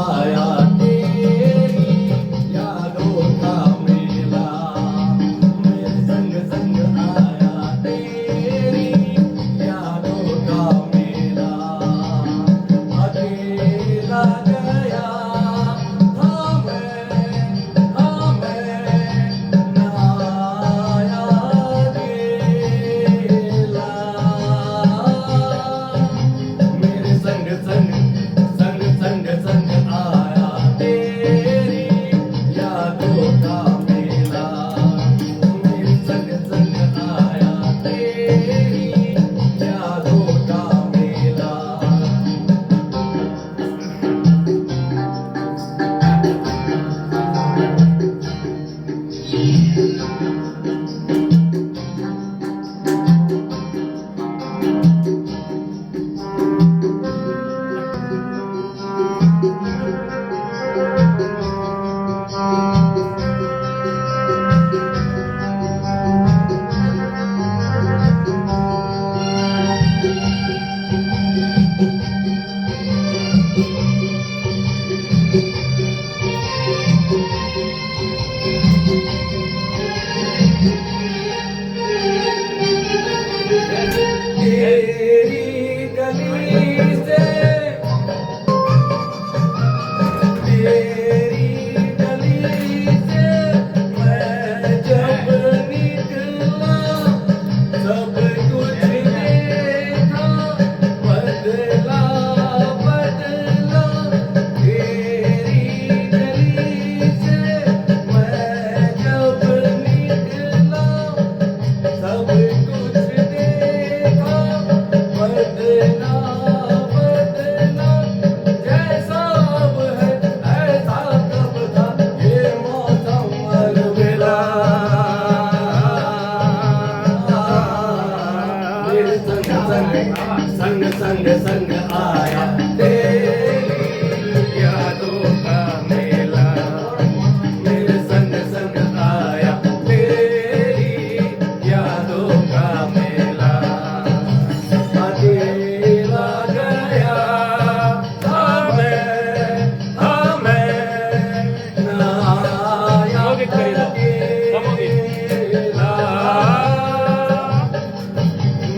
आया तेरी यादों का मेला मेरे संग संग आया तेरी यादों का मेला अकेला गया था मैं ना आया अकेला मेरे संग संग संग संग संग आया तेरी यादों का मेला मेरे संग संग आया तेरी यादों का मेला तेरी गली से तेरी गली से मैं जब निकला सब कुछ देखा बदला बदला तेरी गली से मैं जब निकला सब कुछ देखा बदला बदला जैसा अब है ऐसा कब था ये मौसम अलविदा मेरे संग संग संग संग आया तेरी यादों का मेला मेरे संग संग आया तेरी यादों का मेला अकेला गया था मैं ना आया अकेला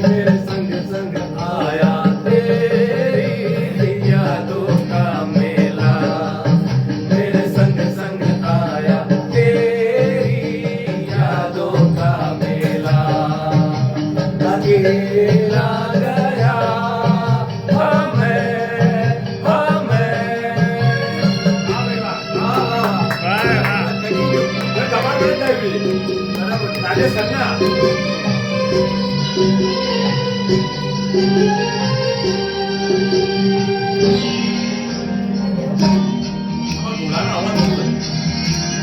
मेरे संग संग आया तेरी यादों का मेला मेरे संग संग आया तेरी यादों का मेला अकेला गया हमें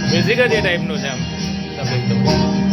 મ્યુઝિક જ એ ટાઈપનું છે આમ તબલીગ તબલીગ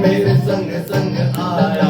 मेरे संग संग आया